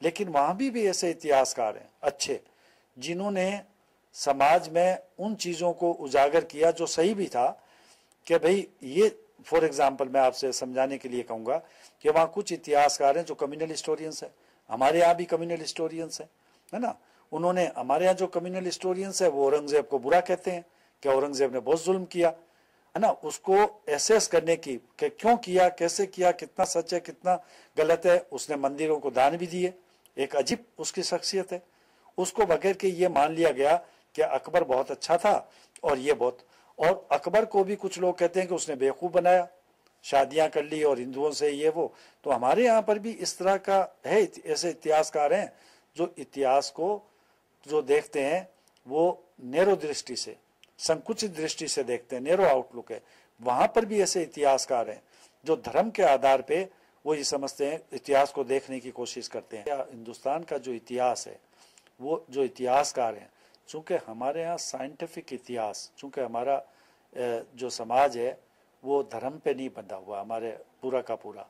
لیکن وہاں بھی ایسے اتہاسکار ہیں اچھے، جنہوں نے سماج میں ان چیزوں کو اجاگر کیا جو صحیح بھی تھا، کہ بھئی یہ فور ایگزامپل میں آپ سے سمجھانے کے لیے کہوں گا کہ وہاں کچھ اتہاسکار ہیں جو کمیونل ہسٹورینس ہیں، ہمارے یہاں بھی کمیونل ہسٹورینس ہیں، ہے نا. انہوں نے ہمارے یہاں جو کمیونل ہسٹورینس ہے وہ اورنگزیب کو برا کہتے ہیں کہ اورنگزیب نے بہت ظلم کیا، ہے نا. اس کو ایسیس کرنے کی کہ کیوں کیا، کیسے کیا، کتنا سچ ہے، کتنا غلط ہے. اس نے مندروں کو دان بھی دیے، ایک عجیب اس کی شخصیت ہے. اس کو بغیر کہ یہ مان لیا گیا کہ اکبر بہت اچھا تھا اور یہ بہت، اور اکبر کو بھی کچھ لوگ کہتے ہیں کہ اس نے بیوقوف بنایا، شادیاں کر لی اور ہندوؤں سے یہ وہ. تو ہمارے یہاں پر بھی اس طرح کا ہے، ایسے اتہاسکار ہیں جو اتہاس کو جو دیکھتے ہیں وہ نیرو درشٹی سے، سنکچت درشٹی سے دیکھتے ہیں، نیرو آؤٹ لک ہے. وہاں پر بھی ایسے اتہاسکار ہیں جو دھرم کے آدھار پہ وہ یہ سمجھتے ہیں، اتہاس کو دیکھنے کی کوشش کرتے ہیں. ہندوستان کا جو اتہاس ہے، وہ جو اتہاسکار ہیں، چونکہ ہمارے ہاں سائنٹیفک اتہاس، چونکہ ہمارا جو سماج ہے وہ دھرم پہ نہیں بندھا ہوا، ہمارے پورا کا پورا.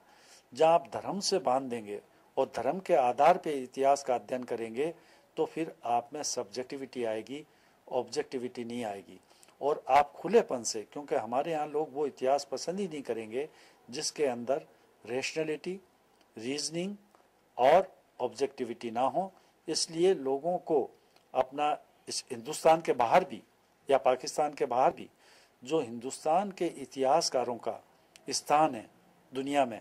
جہاں آپ دھرم سے باندھ دیں گے اور دھرم کے آدھار پہ اتہاس کا ادھین کریں گے تو پھر آپ میں سبجیکٹیوٹی آئے گی، آبجیکٹیوٹی نہیں آئے گی. اور آپ کھلے پن سے، کیونکہ ہمارے ہاں لوگ وہ اتہاس پسند ہی نہیں کریں گے جس کے اندر ریشنلٹی، ریزننگ اور آبجیکٹیوٹی نہ ہو. اس لیے لوگوں کو اپنا اس ہندوستان کے باہر بھی یا پاکستان کے باہر بھی جو ہندوستان کے اتہاسکاروں کا استھان ہے دنیا میں،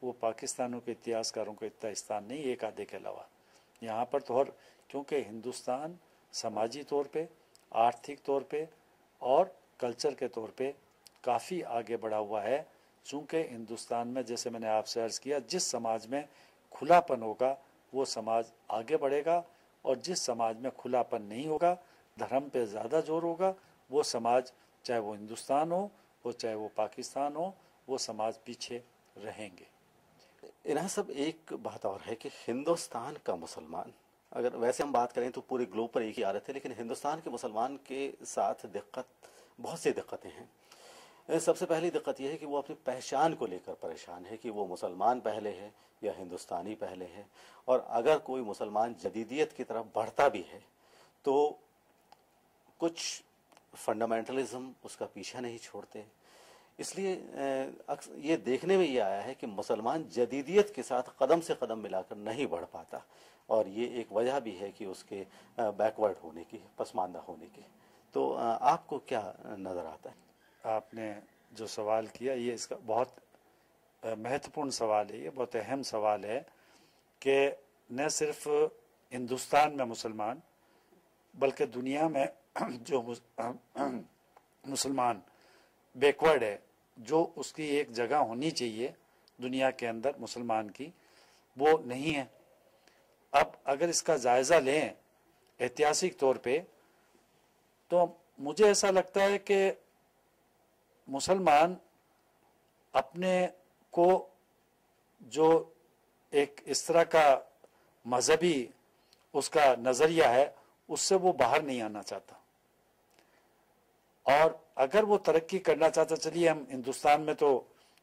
وہ پاکستانوں کے اتہاسکاروں کا اتنا استھان نہیں، ایک آدھے کے علاوہ. یہاں پر تو کیونکہ ہندوستان سماجی طور پہ، آرتھک طور پہ اور کلچر کے طور پہ کافی آگے بڑھا ہوا ہے. چونکہ ہندوستان میں، جیسے میں نے آپ سے عرض کیا، جس سماج میں کھلا پن ہوگا وہ سماج آگے بڑھے گا، اور جس سماج میں کھلا پن نہیں ہوگا، دھرم پہ زیادہ زور ہوگا، وہ سماج، چاہے وہ ہندوستان ہو اور چاہے وہ پاکستان ہو، وہ سماج پیچھے رہیں گے. انہاں سب ایک بات اور ہے کہ ہندوستان کا مسلمان، اگر ویسے ہم بات کریں تو پورے گلوب پر ایک ہی عادت ہے، لیکن ہندوستان کے مسلمان کے ساتھ بہت سی دقتیں ہیں. سب سے پہلی دقت یہ ہے کہ وہ اپنی پہچان کو لے کر پریشان ہے کہ وہ مسلمان پہلے ہے یا ہندوستانی پہلے ہے. اور اگر کوئی مسلمان جدیدیت کی طرف بڑھتا بھی ہے تو کچھ فنڈامنٹلزم اس کا پیچھا نہیں چھوڑتے. اس لیے یہ دیکھنے میں یہ آیا ہے کہ مسلمان جدیدیت کے ساتھ قدم سے قدم ملا کر نہیں بڑھ پاتا، اور یہ ایک وجہ بھی ہے کہ اس کے بیکورڈ ہونے کی، پسماندہ ہونے کی. تو آپ کو کیا نظر آتا ہے؟ آپ نے جو سوال کیا، یہ اس کا بہت مہتوپورن سوال ہے، یہ بہت اہم سوال ہے کہ نہ صرف ہندوستان میں مسلمان بلکہ دنیا میں جو مسلمان بیکورڈ ہے، جو اس کی ایک جگہ ہونی چاہیے دنیا کے اندر مسلمان کی، وہ نہیں ہے. اب اگر اس کا جائزہ لیں ایتہاسک طور پہ تو مجھے ایسا لگتا ہے کہ مسلمان اپنے کو جو ایک اس طرح کا مذہبی اس کا نظریہ ہے اس سے وہ باہر نہیں آنا چاہتا. اور اگر وہ ترقی کرنا چاہتا، چلیے ہم ہندوستان میں تو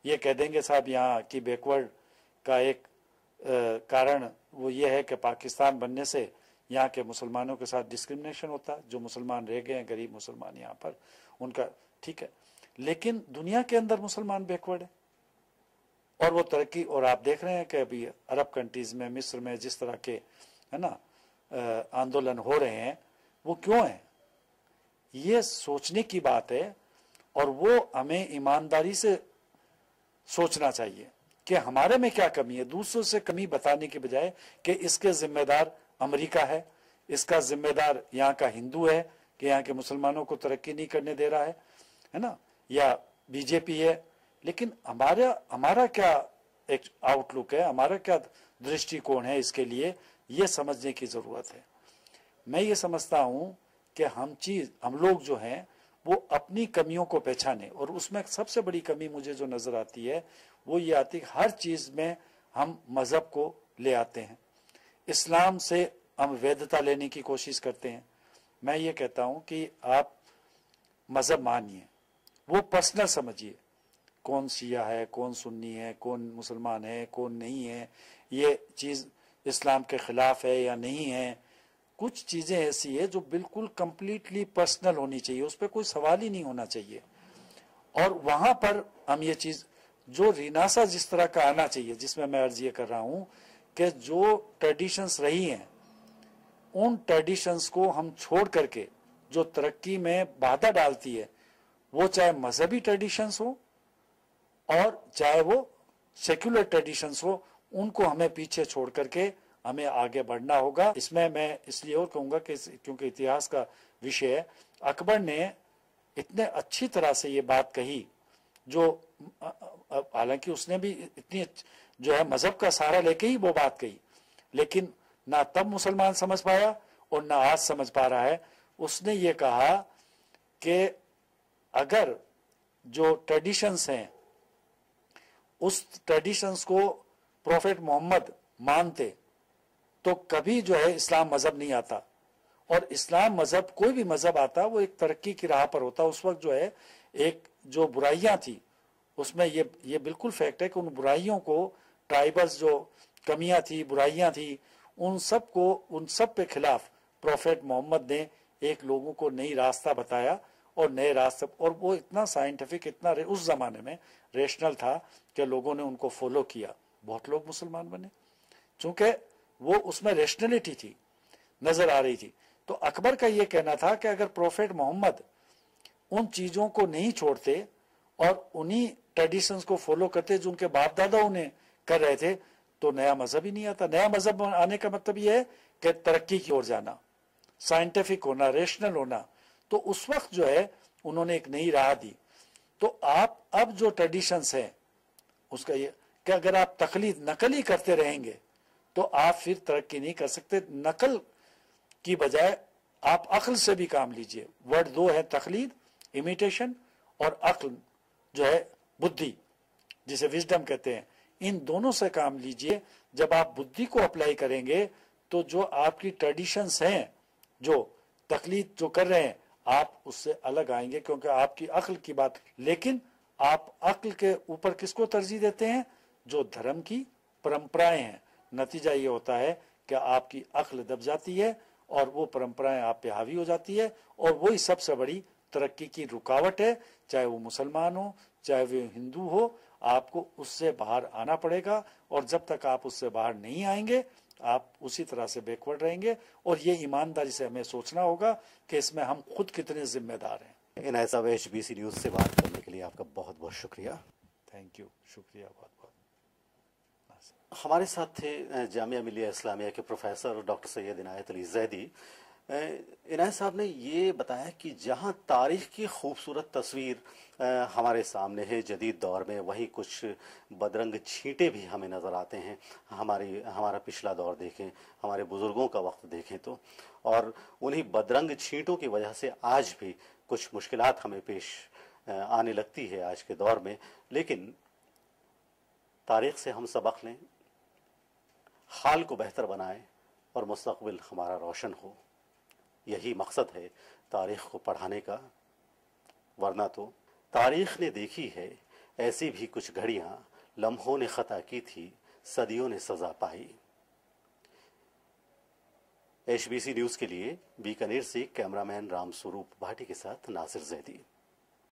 یہ کہہ دیں گے صاحب یہاں کی بیکورڈ کا ایک کارن وہ یہ ہے کہ پاکستان بننے سے یہاں کے مسلمانوں کے ساتھ ڈسکرمنیشن ہوتا ہے، جو مسلمان رہ گئے ہیں غریب مسلمان یہاں پر، ان کا ٹھیک ہے. لیکن دنیا کے اندر مسلمان بیکورڈ ہے اور وہ ترقی، اور آپ دیکھ رہے ہیں کہ ابھی عرب کنٹریز میں، مصر میں جس طرح کے ہے نا آندولن ہو رہے ہیں، وہ کیوں ہیں؟ یہ سوچنے کی بات ہے، اور وہ ہمیں ایمانداری سے سوچنا چاہیے کہ ہمارے میں کیا کمی ہے، دوسروں سے کمی بتانے کے بجائے کہ اس کے ذمہ دار امریکہ ہے، اس کا ذمہ دار یہاں کا ہندو ہے کہ یہاں کے مسلمانوں کو ترقی نہیں کرنے دے رہا ہے نا، یا بی جے پی ہے. لیکن ہمارا کیا ایک آؤٹ لک ہے، ہمارا کیا درشٹی کون ہے، اس کے لیے یہ سمجھنے کی ضرورت ہے. میں یہ سمجھتا ہوں کہ ہم لوگ جو ہیں وہ اپنی کمیوں کو پہچانے، اور اس میں سب سے بڑی کمی مجھے جو نظر آتی ہے وہ یہ آتی ہے کہ ہر چیز میں ہم مذہب کو لے آتے ہیں. اسلام سے ہم ویدتا لینے کی کوشش کرتے ہیں. میں یہ کہتا ہوں کہ آپ مذہب مانیے، وہ پرسنل سمجھیے، کون شیعہ ہے، کون سنی ہے، کون مسلمان ہے، کون نہیں ہے، یہ چیز اسلام کے خلاف ہے یا نہیں ہے. کچھ چیزیں ایسی ہے جو بالکل کمپلیٹلی پرسنل ہونی چاہیے، اس پہ کوئی سوال ہی نہیں ہونا چاہیے. اور وہاں پر ہم یہ چیز جو ریناسا جس طرح کا آنا چاہیے، جس میں عرض یہ کر رہا ہوں کہ جو ٹریڈیشنز رہی ہیں ان ٹریڈیشنز کو ہم چھوڑ کر کے جو ترقی میں بادھا ڈالتی ہے، وہ چاہے مذہبی ٹریڈیشنز ہو اور چاہے وہ سیکولر ٹریڈیشنز ہو، ان کو ہمیں پیچھے چھوڑ کر کے ہمیں آگے بڑھنا ہوگا. اس میں اس لیے اور کہوں گا کہ کیونکہ اتہاس کا وشے ہے، اکبر نے اتنے اچھی طرح سے یہ بات کہی، جو حالانکہ اس نے بھی اتنی جو ہے مذہب کا سہارا لے کے ہی وہ بات کہی، لیکن نہ تب مسلمان سمجھ پایا اور نہ آج سمجھ پا رہا ہے. اس نے یہ کہا کہ اگر جو ٹریڈیشنز ہیں اس ٹریڈیشنز کو پروفیٹ محمد مانتے تو کبھی جو ہے اسلام مذہب نہیں آتا. اور اسلام مذہب، کوئی بھی مذہب آتا وہ ایک ترقی کی راہ پر ہوتا. اس وقت جو ہے ایک جو برائیاں تھی اس میں یہ بالکل فیکٹ ہے کہ ان برائیوں کو، ٹرائبلز جو کمیاں تھی، برائیاں تھی، ان سب پہ خلاف پروفیٹ محمد نے ایک لوگوں کو نئی راستہ بتایا اور نئے راستے، اور وہ اتنا سائنٹیفک، اتنا اس زمانے میں ریشنل تھا کہ لوگوں نے ان کو فالو کیا. بہت لوگ مسلمان بنے چونکہ وہ اس میں ریشنلٹی تھی، نظر آ رہی تھی. تو اکبر کا یہ کہنا تھا کہ اگر پروفیٹ محمد ان چیزوں کو نہیں چھوڑتے اور انہی ٹریڈیشنز کو فالو کرتے جو ان کے باپ دادا انہیں کر رہے تھے تو نیا مذہب ہی نہیں آتا. نیا مذہب آنے کا مطلب یہ ہے کہ ترقی کی اور جانا، سائنٹیفک ہونا، ریشنل ہونا. تو اس وقت جو ہے انہوں نے ایک نئی راہ دی. تو آپ اب جو ٹریڈیشنز ہیں اس کا یہ کہ اگر آپ نقل ہی کرتے رہیں گے تو آپ پھر ترقی نہیں کر سکتے. نقل کی بجائے آپ عقل سے بھی کام لیجئے. ورڈ دو ہے، تقلید، امیٹیشن، اور عقل جو ہے بدھی، جسے وزڈم کہتے ہیں. ان دونوں سے کام لیجئے. جب آپ بدھی کو اپلائی کریں گے تو جو آپ کی ٹریڈیشنز ہیں، جو تقلید جو کر رہے ہیں، آپ اس سے الگ آئیں گے کیونکہ آپ کی عقل کی بات. لیکن آپ عقل کے اوپر کس کو ترجیح دیتے ہیں؟ جو دھرم کی پرمپرائیں ہیں. نتیجہ یہ ہوتا ہے کہ آپ کی عقل دب جاتی ہے اور وہ پرمپرائیں آپ پہ حاوی ہو جاتی ہے، اور وہی سب سے بڑی ترقی کی رکاوٹ ہے. چاہے وہ مسلمان ہو، چاہے وہ ہندو ہو، آپ کو اس سے باہر آنا پڑے گا. اور جب تک آپ اس سے باہر نہیں آئیں گے آپ اسی طرح سے بیکورڈ رہیں گے. اور یہ ایمانداری سے ہمیں سوچنا ہوگا کہ اس میں ہم خود کتنے ذمہ دار ہیں. عنایت صاحب، HBC نیوز سے بات کرنے کے لیے آپ کا بہت بہت شکریہ. تھینک یو، شکریہ بہت بہت. ہمارے ساتھ تھے جامعہ ملیہ اسلامیہ کے پروفیسر ڈاکٹر سید عنایت علی زیدی. عنایت صاحب نے یہ بتایا کہ جہاں تاریخ کی خوبصورت تصویر ہمارے سامنے ہے جدید دور میں، وہیں کچھ بدرنگ چھینٹے بھی ہمیں نظر آتے ہیں. ہمارا پچھلا دور دیکھیں، ہمارے بزرگوں کا وقت دیکھیں تو، اور انہی بدرنگ چھینٹوں کی وجہ سے آج بھی کچھ مشکلات ہمیں پیش آنے لگتی ہے آج کے دور میں. لیکن تاریخ سے ہم سبق لیں، حال کو بہتر بنائیں اور مستقبل ہمارا روشن ہو. یہی مقصد ہے تاریخ کو پڑھانے کا. ورنہ تو تاریخ نے دیکھی ہے ایسی بھی کچھ گھڑیاں، لمحوں نے خطا کی تھی، صدیوں نے سزا پائی. HBC نیوز کے لیے بیکانیر سے کیمرامین رام سوروپ بھاٹی کے ساتھ ناصر زیدی.